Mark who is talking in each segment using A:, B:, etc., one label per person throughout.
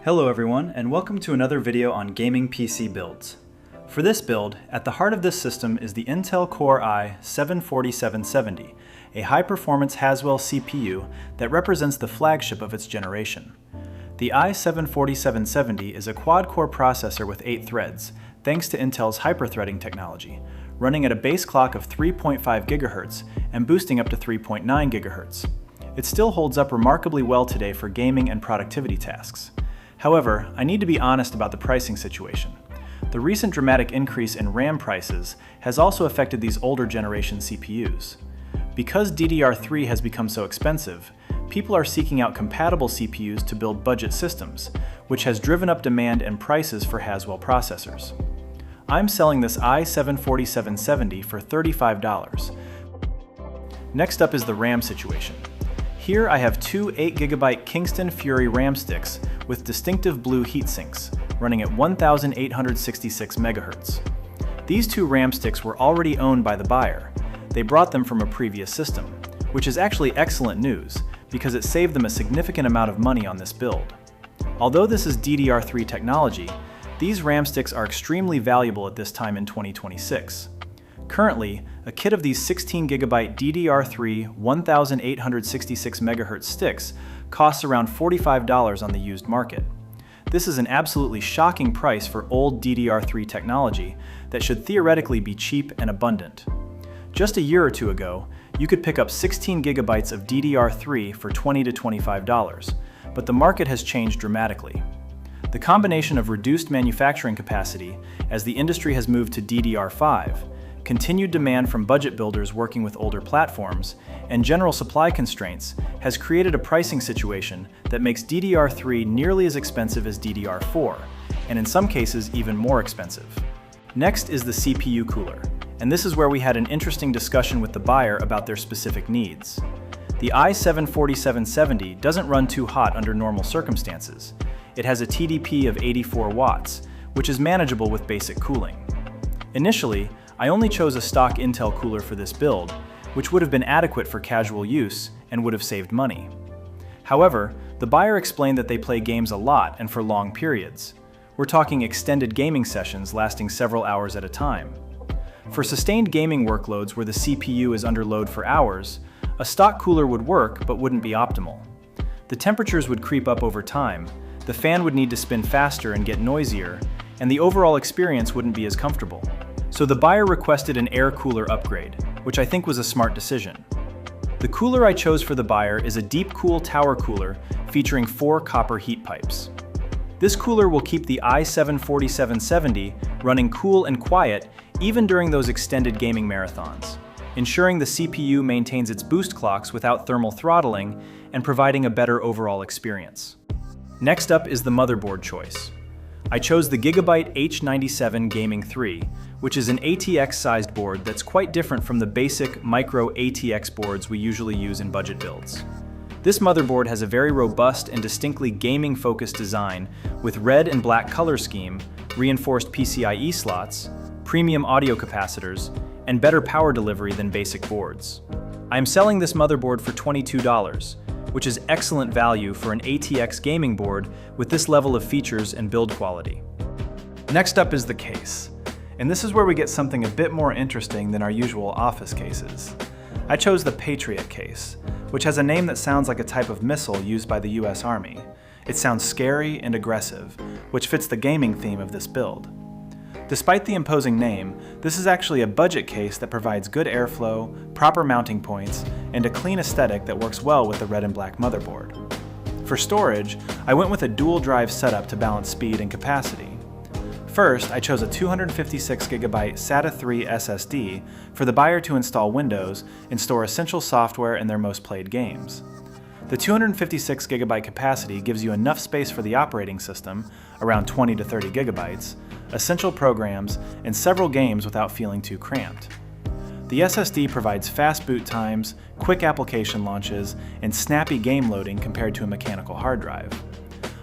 A: Hello everyone, and welcome to another video on gaming PC builds. For this build, at the heart of this system is the Intel Core i7-4770, a high-performance Haswell CPU that represents the flagship of its generation. The i7-4770 is a quad-core processor with 8 threads, thanks to Intel's hyper-threading technology, running at a base clock of 3.5 GHz and boosting up to 3.9 GHz. It still holds up remarkably well today for gaming and productivity tasks. However, I need to be honest about the pricing situation. The recent dramatic increase in RAM prices has also affected these older generation CPUs. Because DDR3 has become so expensive, people are seeking out compatible CPUs to build budget systems, which has driven up demand and prices for Haswell processors. I'm selling this i7-4770 for $35. Next up is the RAM situation. Here I have two 8GB Kingston Fury RAM sticks with distinctive blue heatsinks, running at 1866 MHz. These two RAM sticks were already owned by the buyer. They brought them from a previous system, which is actually excellent news because it saved them a significant amount of money on this build. Although this is DDR3 technology, these RAM sticks are extremely valuable at this time in 2026. Currently, a kit of these 16GB DDR3 1866 MHz sticks costs around $45 on the used market. This is an absolutely shocking price for old DDR3 technology that should theoretically be cheap and abundant. Just a year or two ago, you could pick up 16 GB of DDR3 for $20 to $25, but the market has changed dramatically. The combination of reduced manufacturing capacity as the industry has moved to DDR5, continued demand from budget builders working with older platforms, and general supply constraints has created a pricing situation that makes DDR3 nearly as expensive as DDR4, and in some cases even more expensive. Next is the CPU cooler, and this is where we had an interesting discussion with the buyer about their specific needs. The i7-4770 doesn't run too hot under normal circumstances. It has a TDP of 84 watts, which is manageable with basic cooling. Initially, I only chose a stock Intel cooler for this build, which would have been adequate for casual use and would have saved money. However, the buyer explained that they play games a lot and for long periods. We're talking extended gaming sessions lasting several hours at a time. For sustained gaming workloads where the CPU is under load for hours, a stock cooler would work but wouldn't be optimal. The temperatures would creep up over time, the fan would need to spin faster and get noisier, and the overall experience wouldn't be as comfortable. So the buyer requested an air cooler upgrade, which I think was a smart decision. The cooler I chose for the buyer is a deep cool tower cooler featuring 4 copper heat pipes. This cooler will keep the i7-4770 running cool and quiet even during those extended gaming marathons, ensuring the CPU maintains its boost clocks without thermal throttling and providing a better overall experience. Next up is the motherboard choice. I chose the Gigabyte H97 Gaming 3, which is an ATX-sized board that's quite different from the basic micro ATX boards we usually use in budget builds. This motherboard has a very robust and distinctly gaming-focused design with red and black color scheme, reinforced PCIe slots, premium audio capacitors, and better power delivery than basic boards. I am selling this motherboard for $22, which is excellent value for an ATX gaming board with this level of features and build quality. Next up is the case. And this is where we get something a bit more interesting than our usual office cases. I chose the PATRIOT case, which has a name that sounds like a type of missile used by the US Army. It sounds scary and aggressive, which fits the gaming theme of this build. Despite the imposing name, this is actually a budget case that provides good airflow, proper mounting points, and a clean aesthetic that works well with the red and black motherboard. For storage, I went with a dual drive setup to balance speed and capacity. First, I chose a 256GB SATA 3 SSD for the buyer to install Windows and store essential software and their most played games. The 256GB capacity gives you enough space for the operating system, around 20 to 30 gigabytes, essential programs, and several games without feeling too cramped. The SSD provides fast boot times, quick application launches, and snappy game loading compared to a mechanical hard drive.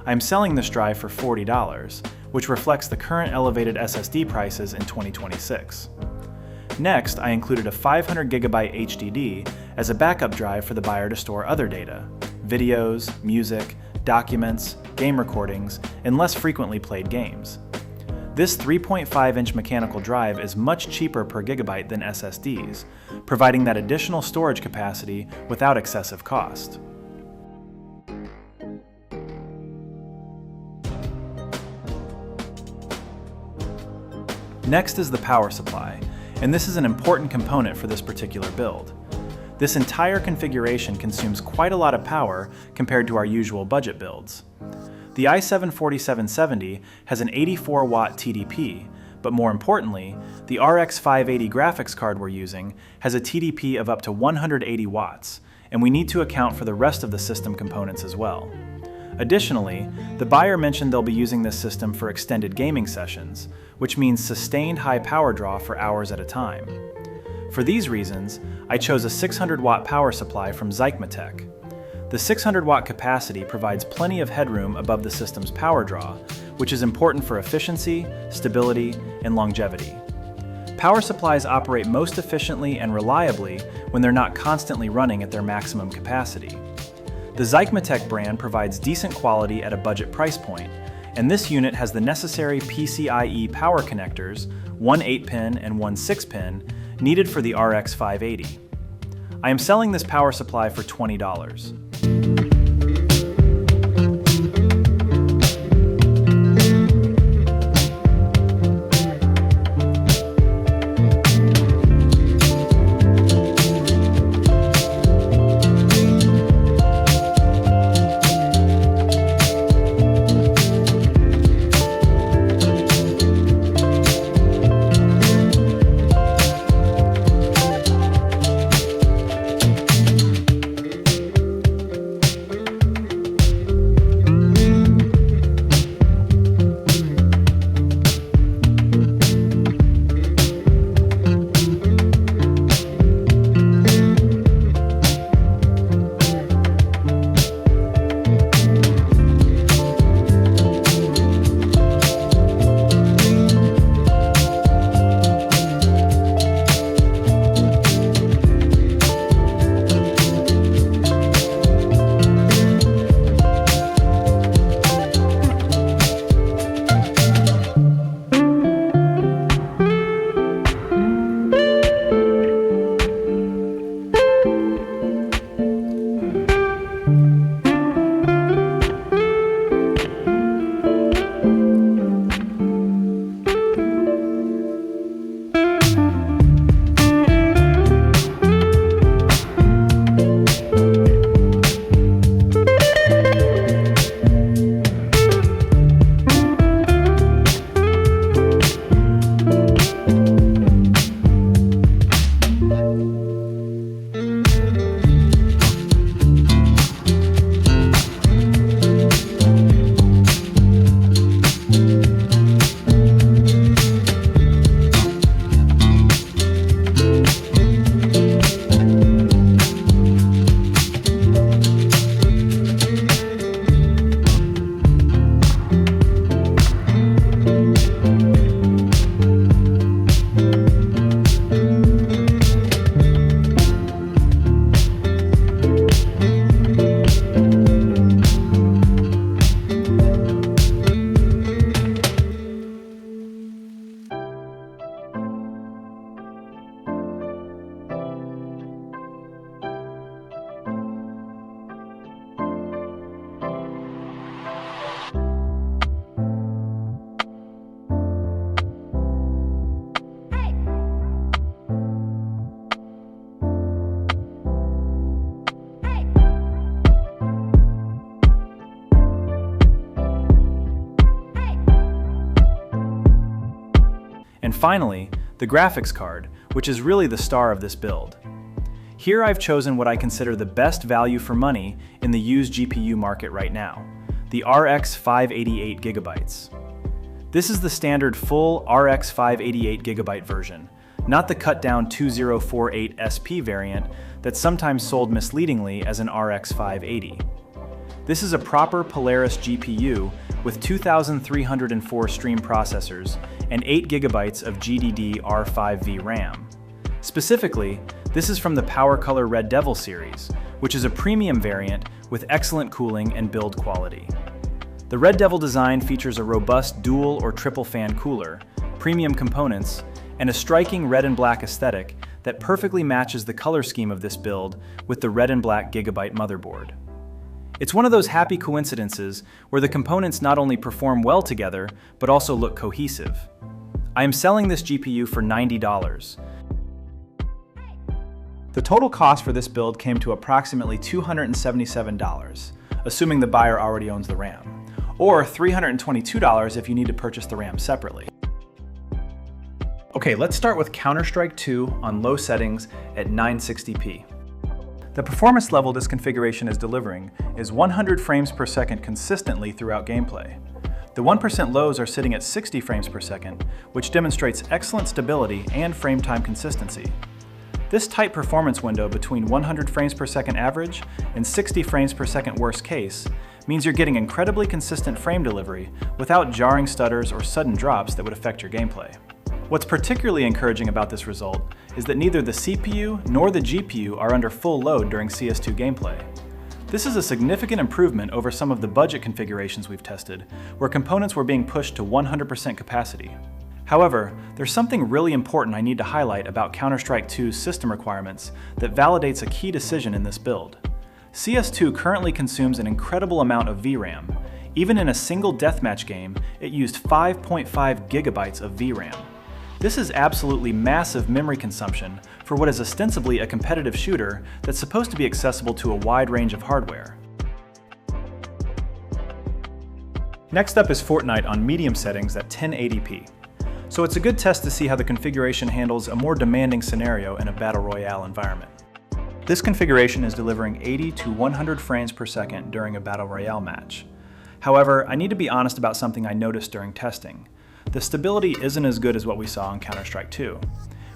A: I am selling this drive for $40, which reflects the current elevated SSD prices in 2026. Next, I included a 500GB HDD as a backup drive for the buyer to store other data, videos, music, documents, game recordings, and less frequently played games. This 3.5-inch mechanical drive is much cheaper per gigabyte than SSDs, providing that additional storage capacity without excessive cost. Next is the power supply, and this is an important component for this particular build. This entire configuration consumes quite a lot of power compared to our usual budget builds. The i7-4770 has an 84-watt TDP, but more importantly, the RX 580 graphics card we're using has a TDP of up to 180 watts, and we need to account for the rest of the system components as well. Additionally, the buyer mentioned they'll be using this system for extended gaming sessions, which means sustained high power draw for hours at a time. For these reasons, I chose a 600-watt power supply from Zychmatech. The 600-watt capacity provides plenty of headroom above the system's power draw, which is important for efficiency, stability, and longevity. Power supplies operate most efficiently and reliably when they're not constantly running at their maximum capacity. The Zychmatech brand provides decent quality at a budget price point, and this unit has the necessary PCIe power connectors, one 8-pin and one 6-pin, needed for the RX 580. I am selling this power supply for $20. And finally, the graphics card, which is really the star of this build. Here I've chosen what I consider the best value for money in the used GPU market right now, the RX 588 GB. This is the standard full RX 588 GB version, not the cut-down 2048 SP variant that's sometimes sold misleadingly as an RX 580. This is a proper Polaris GPU with 2,304 stream processors and 8 GB of GDDR5V RAM. Specifically, this is from the PowerColor Red Devil series, which is a premium variant with excellent cooling and build quality. The Red Devil design features a robust dual or triple fan cooler, premium components, and a striking red and black aesthetic that perfectly matches the color scheme of this build with the red and black Gigabyte motherboard. It's one of those happy coincidences where the components not only perform well together, but also look cohesive. I am selling this GPU for $90. The total cost for this build came to approximately $277, assuming the buyer already owns the RAM, or $322 if you need to purchase the RAM separately. Okay, let's start with Counter-Strike 2 on low settings at 960p. The performance level this configuration is delivering is 100 frames per second consistently throughout gameplay. The 1% lows are sitting at 60 frames per second, which demonstrates excellent stability and frame time consistency. This tight performance window between 100 frames per second average and 60 frames per second worst case means you're getting incredibly consistent frame delivery without jarring stutters or sudden drops that would affect your gameplay. What's particularly encouraging about this result is that neither the CPU nor the GPU are under full load during CS2 gameplay. This is a significant improvement over some of the budget configurations we've tested, where components were being pushed to 100% capacity. However, there's something really important I need to highlight about Counter-Strike 2's system requirements that validates a key decision in this build. CS2 currently consumes an incredible amount of VRAM. Even in a single deathmatch game, it used 5.5 gigabytes of VRAM. This is absolutely massive memory consumption for what is ostensibly a competitive shooter that's supposed to be accessible to a wide range of hardware. Next up is Fortnite on medium settings at 1080p. So it's a good test to see how the configuration handles a more demanding scenario in a battle royale environment. This configuration is delivering 80 to 100 frames per second during a battle royale match. However, I need to be honest about something I noticed during testing. The stability isn't as good as what we saw in Counter-Strike 2.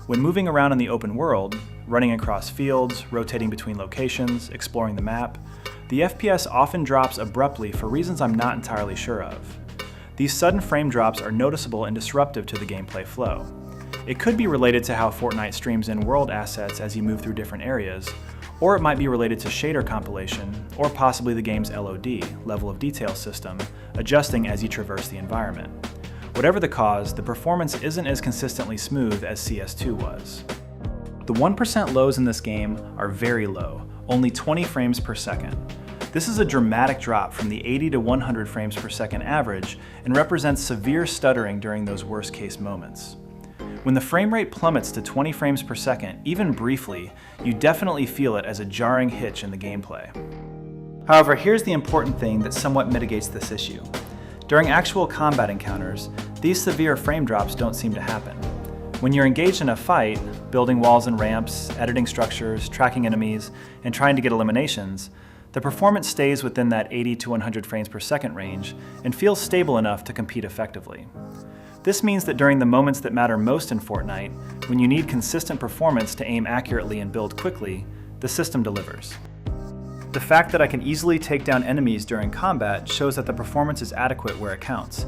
A: When moving around in the open world, running across fields, rotating between locations, exploring the map, the FPS often drops abruptly for reasons I'm not entirely sure of. These sudden frame drops are noticeable and disruptive to the gameplay flow. It could be related to how Fortnite streams in world assets as you move through different areas, or it might be related to shader compilation, or possibly the game's LOD, level of detail system, adjusting as you traverse the environment. Whatever the cause, the performance isn't as consistently smooth as CS2 was. The 1% lows in this game are very low, only 20 frames per second. This is a dramatic drop from the 80 to 100 frames per second average and represents severe stuttering during those worst case moments. When the frame rate plummets to 20 frames per second, even briefly, you definitely feel it as a jarring hitch in the gameplay. However, here's the important thing that somewhat mitigates this issue. During actual combat encounters, these severe frame drops don't seem to happen. When you're engaged in a fight, building walls and ramps, editing structures, tracking enemies, and trying to get eliminations, the performance stays within that 80 to 100 frames per second range and feels stable enough to compete effectively. This means that during the moments that matter most in Fortnite, when you need consistent performance to aim accurately and build quickly, the system delivers. The fact that I can easily take down enemies during combat shows that the performance is adequate where it counts.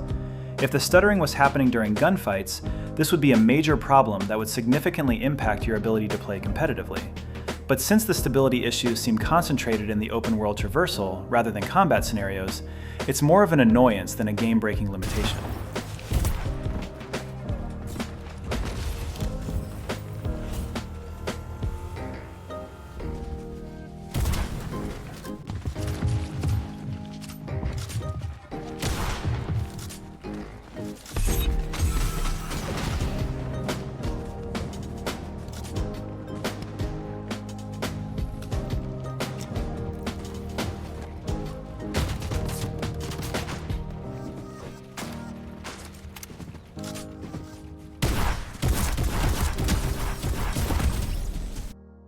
A: If the stuttering was happening during gunfights, this would be a major problem that would significantly impact your ability to play competitively. But since the stability issues seem concentrated in the open world traversal rather than combat scenarios, it's more of an annoyance than a game-breaking limitation.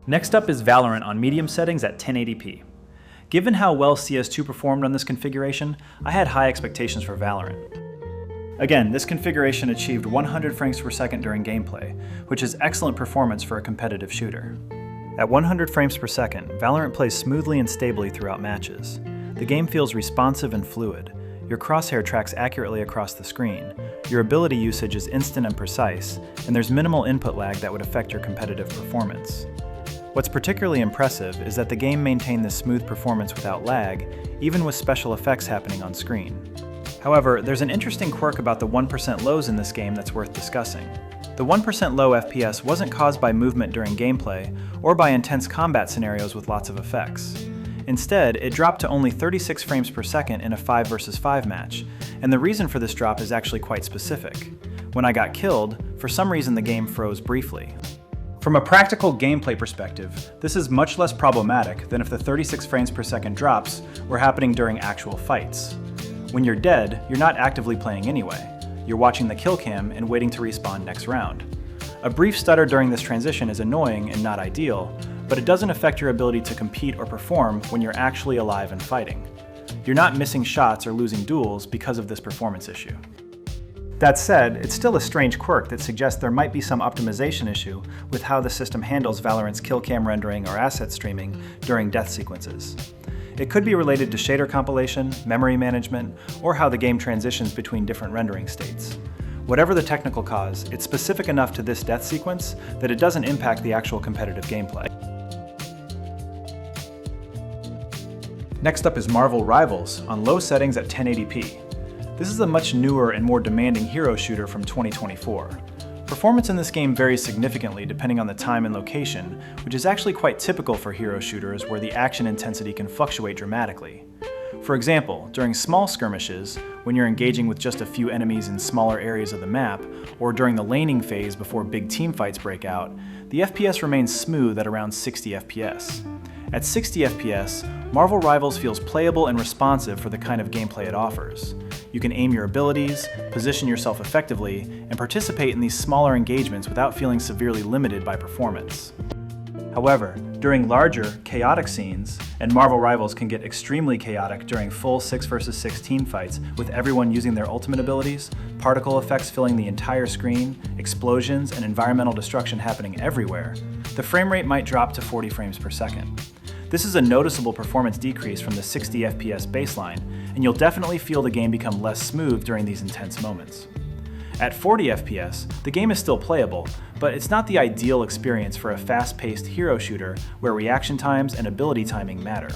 A: Next up is Valorant on medium settings at 1080p. Given how well CS2 performed on this configuration, I had high expectations for Valorant. Again, this configuration achieved 100 frames per second during gameplay, which is excellent performance for a competitive shooter. At 100 frames per second, Valorant plays smoothly and stably throughout matches. The game feels responsive and fluid. Your crosshair tracks accurately across the screen, your ability usage is instant and precise, and there's minimal input lag that would affect your competitive performance. What's particularly impressive is that the game maintained this smooth performance without lag, even with special effects happening on screen. However, there's an interesting quirk about the 1% lows in this game that's worth discussing. The 1% low FPS wasn't caused by movement during gameplay or by intense combat scenarios with lots of effects. Instead, it dropped to only 36 frames per second in a 5 versus 5 match, and the reason for this drop is actually quite specific. When I got killed, for some reason the game froze briefly. From a practical gameplay perspective, this is much less problematic than if the 36 frames per second drops were happening during actual fights. When you're dead, you're not actively playing anyway. You're watching the kill cam and waiting to respawn next round. A brief stutter during this transition is annoying and not ideal, but it doesn't affect your ability to compete or perform when you're actually alive and fighting. You're not missing shots or losing duels because of this performance issue. That said, it's still a strange quirk that suggests there might be some optimization issue with how the system handles Valorant's kill cam rendering or asset streaming during death sequences. It could be related to shader compilation, memory management, or how the game transitions between different rendering states. Whatever the technical cause, it's specific enough to this death sequence that it doesn't impact the actual competitive gameplay. Next up is Marvel Rivals on low settings at 1080p. This is a much newer and more demanding hero shooter from 2024. Performance in this game varies significantly depending on the time and location, which is actually quite typical for hero shooters where the action intensity can fluctuate dramatically. For example, during small skirmishes, when you're engaging with just a few enemies in smaller areas of the map, or during the laning phase before big teamfights break out, the FPS remains smooth at around 60 FPS. At 60 FPS, Marvel Rivals feels playable and responsive for the kind of gameplay it offers. You can aim your abilities, position yourself effectively, and participate in these smaller engagements without feeling severely limited by performance. However, during larger, chaotic scenes, and Marvel Rivals can get extremely chaotic during full 6 versus 6 teamfights with everyone using their ultimate abilities, particle effects filling the entire screen, explosions, and environmental destruction happening everywhere, the frame rate might drop to 40 frames per second. This is a noticeable performance decrease from the 60 FPS baseline, and you'll definitely feel the game become less smooth during these intense moments. At 40 FPS, the game is still playable, but it's not the ideal experience for a fast-paced hero shooter where reaction times and ability timing matter.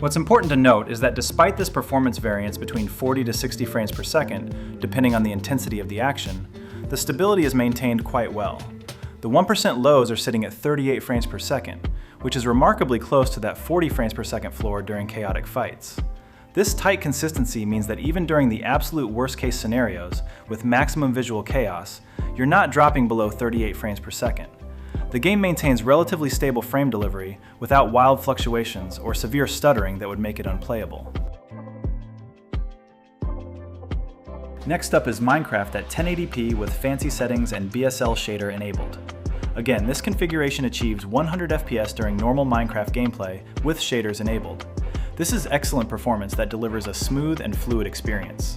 A: What's important to note is that despite this performance variance between 40 to 60 frames per second, depending on the intensity of the action, the stability is maintained quite well. The 1% lows are sitting at 38 frames per second, which is remarkably close to that 40 frames per second floor during chaotic fights. This tight consistency means that even during the absolute worst-case scenarios, with maximum visual chaos, you're not dropping below 38 frames per second. The game maintains relatively stable frame delivery without wild fluctuations or severe stuttering that would make it unplayable. Next up is Minecraft at 1080p with fancy settings and BSL shader enabled. Again, this configuration achieves 100 FPS during normal Minecraft gameplay with shaders enabled. This is excellent performance that delivers a smooth and fluid experience.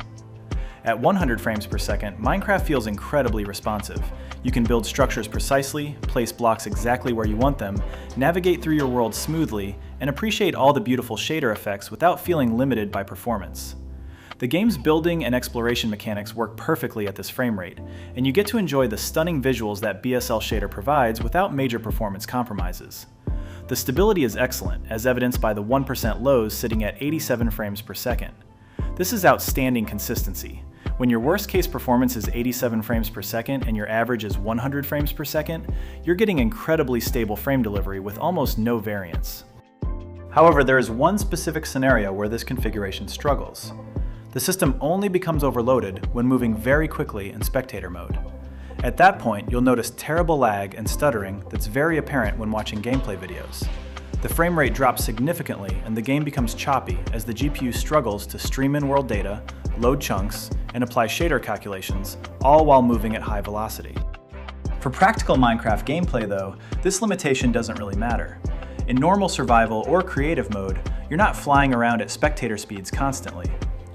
A: At 100 frames per second, Minecraft feels incredibly responsive. You can build structures precisely, place blocks exactly where you want them, navigate through your world smoothly, and appreciate all the beautiful shader effects without feeling limited by performance. The game's building and exploration mechanics work perfectly at this frame rate, and you get to enjoy the stunning visuals that BSL shader provides without major performance compromises. The stability is excellent, as evidenced by the 1% lows sitting at 87 frames per second. This is outstanding consistency. When your worst-case performance is 87 frames per second and your average is 100 frames per second, you're getting incredibly stable frame delivery with almost no variance. However, there is one specific scenario where this configuration struggles. The system only becomes overloaded when moving very quickly in spectator mode. At that point, you'll notice terrible lag and stuttering that's very apparent when watching gameplay videos. The frame rate drops significantly and the game becomes choppy as the GPU struggles to stream in world data, load chunks, and apply shader calculations, all while moving at high velocity. For practical Minecraft gameplay though, this limitation doesn't really matter. In normal survival or creative mode, you're not flying around at spectator speeds constantly.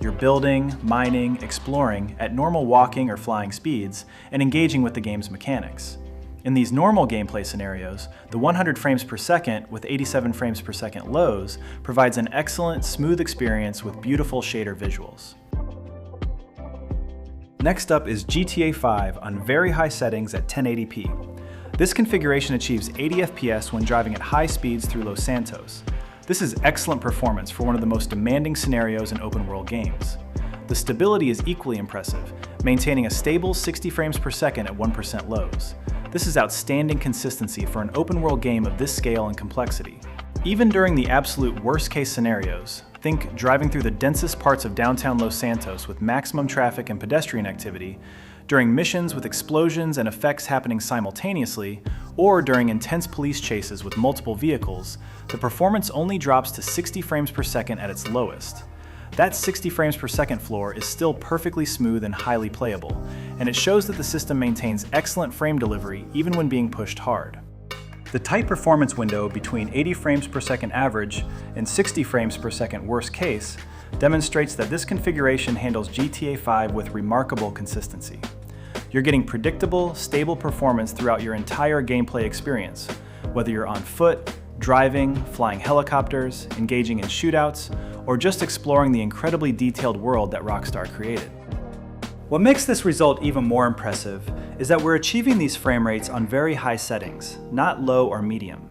A: You're building, mining, exploring at normal walking or flying speeds, and engaging with the game's mechanics. In these normal gameplay scenarios, the 100 frames per second with 87 frames per second lows provides an excellent, smooth experience with beautiful shader visuals. Next up is GTA 5 on very high settings at 1080p. This configuration achieves 80 FPS when driving at high speeds through Los Santos. This is excellent performance for one of the most demanding scenarios in open world games. The stability is equally impressive, maintaining a stable 60 frames per second at 1% lows. This is outstanding consistency for an open-world game of this scale and complexity. Even during the absolute worst-case scenarios, think driving through the densest parts of downtown Los Santos with maximum traffic and pedestrian activity, during missions with explosions and effects happening simultaneously, or during intense police chases with multiple vehicles, the performance only drops to 60 frames per second at its lowest. That 60 frames per second floor is still perfectly smooth and highly playable, and it shows that the system maintains excellent frame delivery even when being pushed hard. The tight performance window between 80 frames per second average and 60 frames per second worst case demonstrates that this configuration handles GTA 5 with remarkable consistency. You're getting predictable, stable performance throughout your entire gameplay experience, whether you're on foot, driving, flying helicopters, engaging in shootouts, or just exploring the incredibly detailed world that Rockstar created. What makes this result even more impressive is that we're achieving these frame rates on very high settings, not low or medium.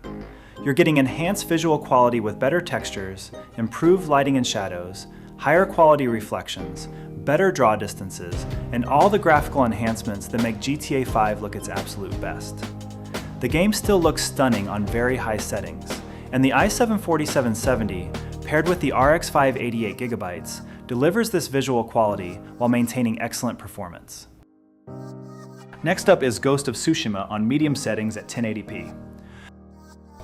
A: You're getting enhanced visual quality with better textures, improved lighting and shadows, higher quality reflections, better draw distances, and all the graphical enhancements that make GTA 5 look its absolute best. The game still looks stunning on very high settings, and the i7-4770, paired with the RX 588 GB, delivers this visual quality while maintaining excellent performance. Next up is Ghost of Tsushima on medium settings at 1080p.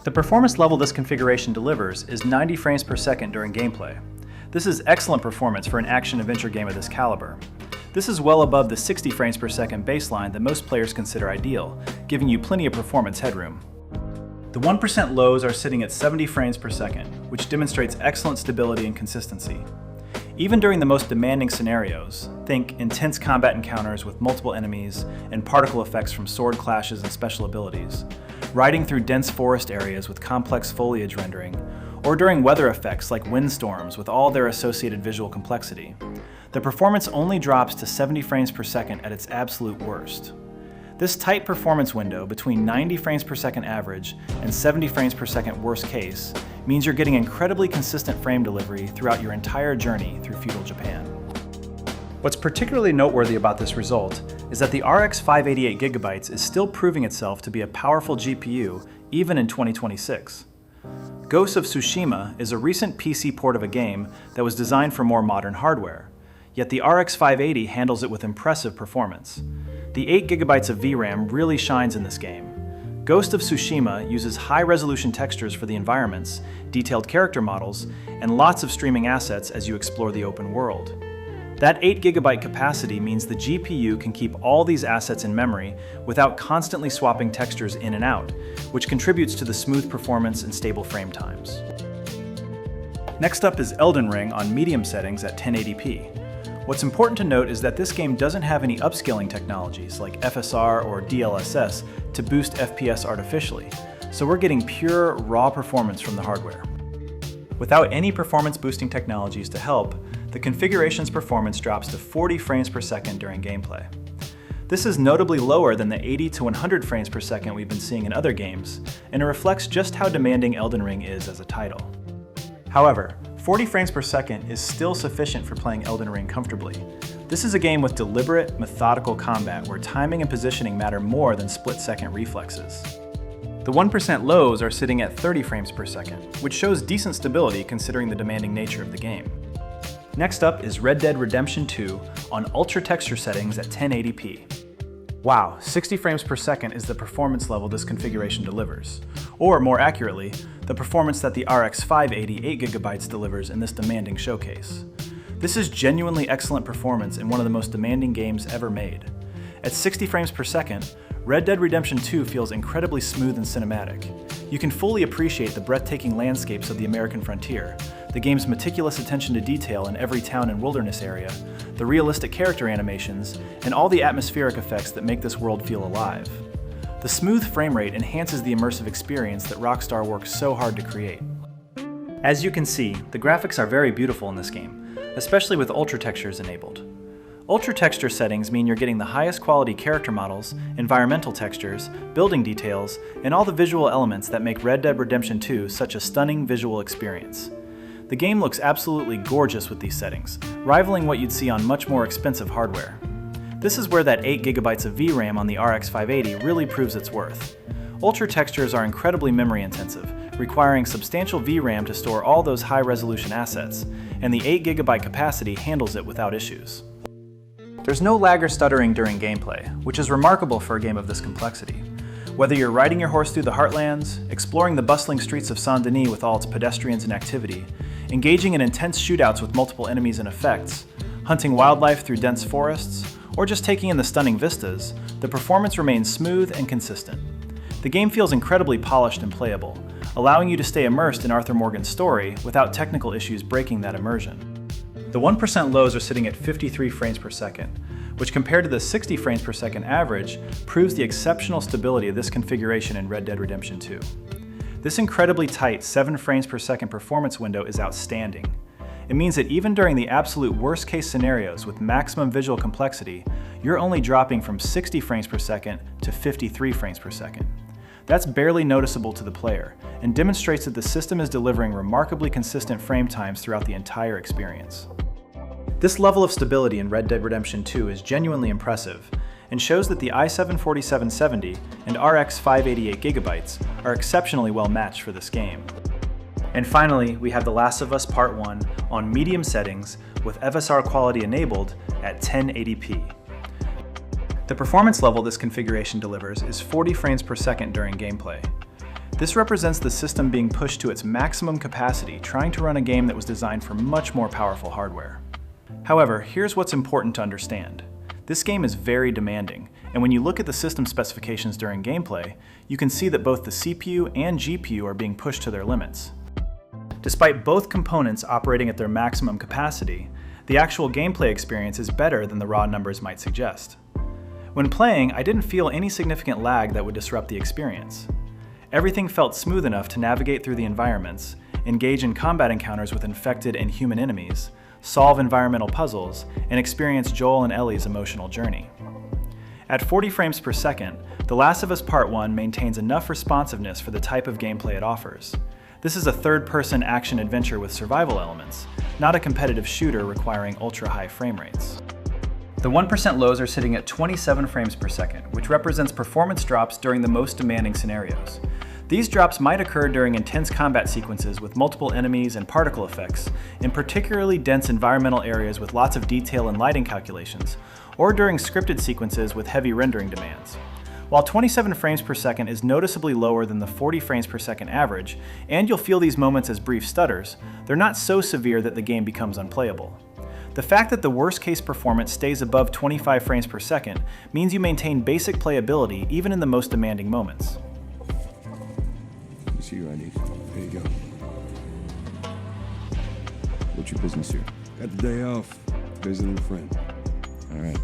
A: The performance level this configuration delivers is 90 frames per second during gameplay. This is excellent performance for an action-adventure game of this caliber. This is well above the 60 frames per second baseline that most players consider ideal, giving you plenty of performance headroom. The 1% lows are sitting at 70 frames per second, which demonstrates excellent stability and consistency. Even during the most demanding scenarios, think intense combat encounters with multiple enemies and particle effects from sword clashes and special abilities, riding through dense forest areas with complex foliage rendering, or during weather effects like windstorms with all their associated visual complexity, the performance only drops to 70 frames per second at its absolute worst. This tight performance window between 90 frames per second average and 70 frames per second worst case means you're getting incredibly consistent frame delivery throughout your entire journey through feudal Japan. What's particularly noteworthy about this result is that the RX 588 GB is still proving itself to be a powerful GPU even in 2026. Ghost of Tsushima is a recent PC port of a game that was designed for more modern hardware, yet the RX 580 handles it with impressive performance. The 8 GB of VRAM really shines in this game. Ghost of Tsushima uses high-resolution textures for the environments, detailed character models, and lots of streaming assets as you explore the open world. That 8 GB capacity means the GPU can keep all these assets in memory without constantly swapping textures in and out, which contributes to the smooth performance and stable frame times. Next up is Elden Ring on medium settings at 1080p. What's important to note is that this game doesn't have any upscaling technologies like FSR or DLSS to boost FPS artificially, so we're getting pure, raw performance from the hardware. Without any performance boosting technologies to help, the configuration's performance drops to 40 frames per second during gameplay. This is notably lower than the 80 to 100 frames per second we've been seeing in other games, and it reflects just how demanding Elden Ring is as a title. However, 40 frames per second is still sufficient for playing Elden Ring comfortably. This is a game with deliberate, methodical combat where timing and positioning matter more than split-second reflexes. The 1% lows are sitting at 30 frames per second, which shows decent stability considering the demanding nature of the game. Next up is Red Dead Redemption 2 on ultra texture settings at 1080p. Wow, 60 frames per second is the performance level this configuration delivers. Or more accurately, the performance that the RX 580 8GB delivers in this demanding showcase. This is genuinely excellent performance in one of the most demanding games ever made. At 60 frames per second, Red Dead Redemption 2 feels incredibly smooth and cinematic. You can fully appreciate the breathtaking landscapes of the American frontier, the game's meticulous attention to detail in every town and wilderness area, the realistic character animations, and all the atmospheric effects that make this world feel alive. The smooth frame rate enhances the immersive experience that Rockstar worked so hard to create. As you can see, the graphics are very beautiful in this game, especially with ultra textures enabled. Ultra texture settings mean you're getting the highest quality character models, environmental textures, building details, and all the visual elements that make Red Dead Redemption 2 such a stunning visual experience. The game looks absolutely gorgeous with these settings, rivaling what you'd see on much more expensive hardware. This is where that 8GB of VRAM on the RX 580 really proves its worth. Ultra textures are incredibly memory intensive, requiring substantial VRAM to store all those high-resolution assets, and the 8GB capacity handles it without issues. There's no lag or stuttering during gameplay, which is remarkable for a game of this complexity. Whether you're riding your horse through the heartlands, exploring the bustling streets of Saint-Denis with all its pedestrians and activity, engaging in intense shootouts with multiple enemies and effects, hunting wildlife through dense forests, or just taking in the stunning vistas, the performance remains smooth and consistent. The game feels incredibly polished and playable, allowing you to stay immersed in Arthur Morgan's story without technical issues breaking that immersion. The 1% lows are sitting at 53 frames per second, which compared to the 60 frames per second average, proves the exceptional stability of this configuration in Red Dead Redemption 2. This incredibly tight 7 frames per second performance window is outstanding. It means that even during the absolute worst case scenarios with maximum visual complexity, you're only dropping from 60 frames per second to 53 frames per second. That's barely noticeable to the player, and demonstrates that the system is delivering remarkably consistent frame times throughout the entire experience. This level of stability in Red Dead Redemption 2 is genuinely impressive, and shows that the i7-4770 and RX 588GB are exceptionally well matched for this game. And finally, we have The Last of Us Part 1 on medium settings with FSR quality enabled at 1080p. The performance level this configuration delivers is 40 frames per second during gameplay. This represents the system being pushed to its maximum capacity, trying to run a game that was designed for much more powerful hardware. However, here's what's important to understand. This game is very demanding, and when you look at the system specifications during gameplay, you can see that both the CPU and GPU are being pushed to their limits. Despite both components operating at their maximum capacity, the actual gameplay experience is better than the raw numbers might suggest. When playing, I didn't feel any significant lag that would disrupt the experience. Everything felt smooth enough to navigate through the environments, engage in combat encounters with infected and human enemies, solve environmental puzzles, and experience Joel and Ellie's emotional journey. At 40 frames per second, The Last of Us Part 1 maintains enough responsiveness for the type of gameplay it offers. This is a third-person action-adventure with survival elements, not a competitive shooter requiring ultra-high frame rates. The 1% lows are sitting at 27 frames per second, which represents performance drops during the most demanding scenarios. These drops might occur during intense combat sequences with multiple enemies and particle effects, in particularly dense environmental areas with lots of detail and lighting calculations, or during scripted sequences with heavy rendering demands. While 27 frames per second is noticeably lower than the 40 frames per second average, and you'll feel these moments as brief stutters, they're not so severe that the game becomes unplayable. The fact that the worst case performance stays above 25 frames per second means you maintain basic playability even in the most demanding moments.
B: You see your ID. There you go. What's your business here?
C: Got the day off. Visiting a friend.
B: All right.